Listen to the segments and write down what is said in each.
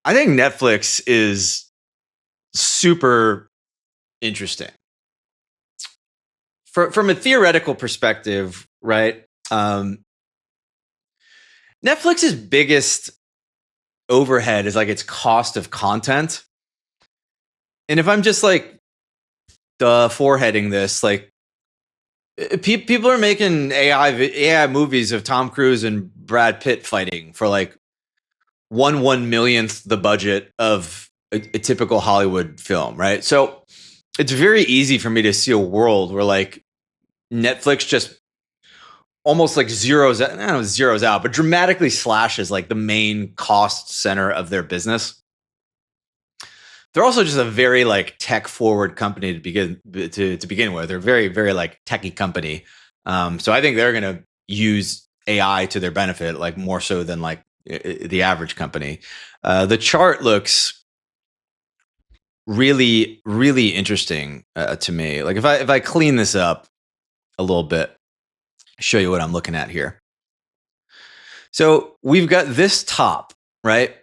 I think Netflix is super interesting. From a theoretical perspective, right? Netflix's biggest overhead is like its cost of content. And if I'm just like foreheading this, like people are making AI movies of Tom Cruise and Brad Pitt fighting for like one millionth the budget of a typical Hollywood film, right? So it's very easy for me to see a world where like Netflix just almost like zeroes out, but dramatically slashes like the main cost center of their business. They're also just a very like tech forward company to begin with. They're very, very like techie company. So I think they're going to use AI to their benefit, like more so than like the average company. The chart looks really, really interesting to me. Like if I clean this up a little bit, show you what I'm looking at here. So we've got this top, right?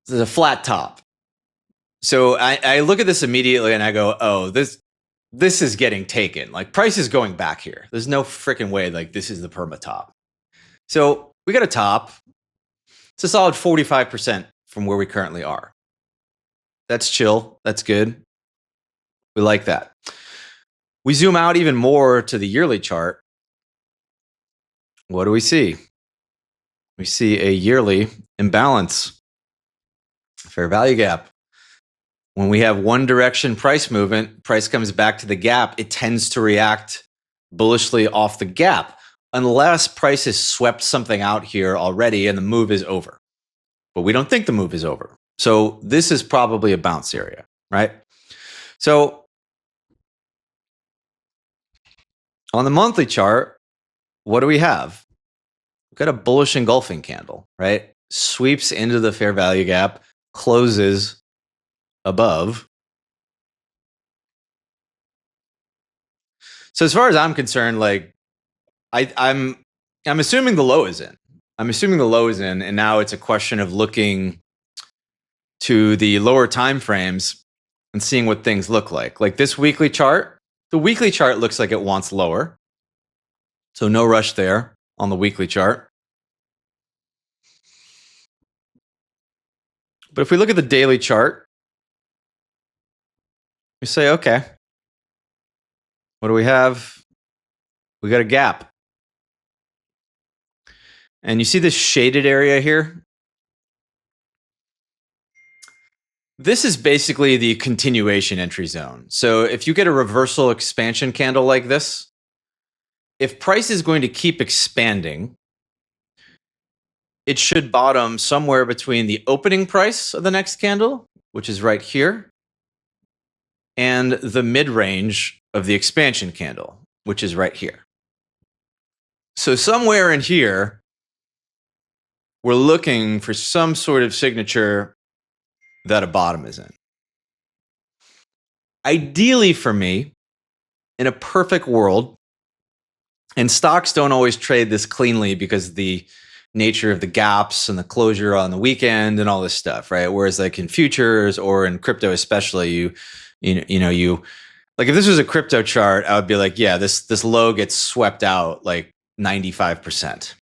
This is a flat top. So I look at this immediately and I go, oh, this is getting taken. Like price is going back here. There's no freaking way like this is the perma top. So we got a top. It's a solid 45% from where we currently are. That's chill. That's good. We like that. We zoom out even more to the yearly chart. What do we see? We see a yearly imbalance, fair value gap. When we have one direction price movement, price comes back to the gap, it tends to react bullishly off the gap, unless price has swept something out here already and the move is over. But we don't think the move is over. So this is probably a bounce area, right? So on the monthly chart, what do we have? We've got a bullish engulfing candle, right? Sweeps into the fair value gap, closes above. So as far as I'm concerned, like I'm assuming the low is in. I'm assuming the low is in, and now it's a question of looking to the lower time frames and seeing what things look like. Like this weekly chart, the weekly chart looks like it wants lower. So no rush there on the weekly chart. But if we look at the daily chart, we say, okay, what do we have? We got a gap. And you see this shaded area here? This is basically the continuation entry zone. So if you get a reversal expansion candle like this, if price is going to keep expanding, it should bottom somewhere between the opening price of the next candle, which is right here, and the mid-range of the expansion candle, which is right here. So somewhere in here, we're looking for some sort of signature that a bottom is in. Ideally for me, in a perfect world, and stocks don't always trade this cleanly because the nature of the gaps and the closure on the weekend and all this stuff, right? Whereas like in futures or in crypto especially, you like if this was a crypto chart, I would be like, yeah, this low gets swept out like 95%.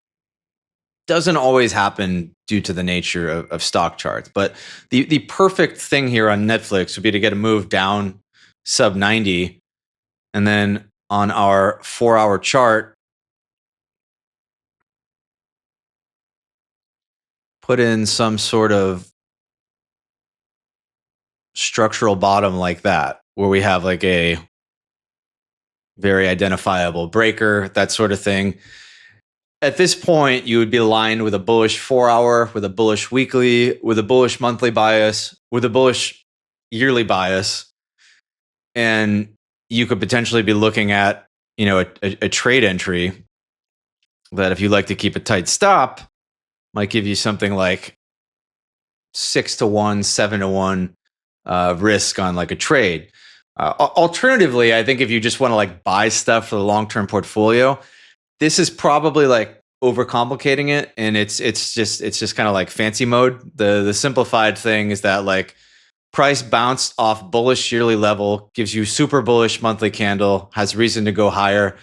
Doesn't always happen due to the nature of stock charts. But the perfect thing here on Netflix would be to get a move down sub 90. And then on our 4-hour chart, put in some sort of structural bottom like that, where we have like a very identifiable breaker, that sort of thing. At this point, you would be aligned with a bullish 4-hour, with a bullish weekly, with a bullish monthly bias, with a bullish yearly bias. And you could potentially be looking at, a trade entry that if you like to keep a tight stop, might give you something like 6-1, 7-1 risk on like a trade. Alternatively, I think if you just want to like buy stuff for the long-term portfolio, this is probably like overcomplicating it, and it's just kind of like fancy mode. The simplified thing is that like price bounced off bullish yearly level, gives you super bullish monthly candle, has reason to go higher.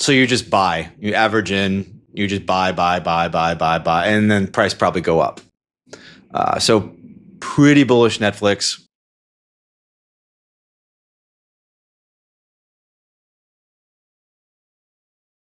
So you just buy, you average in, you just buy, and then price probably go up. So pretty bullish Netflix.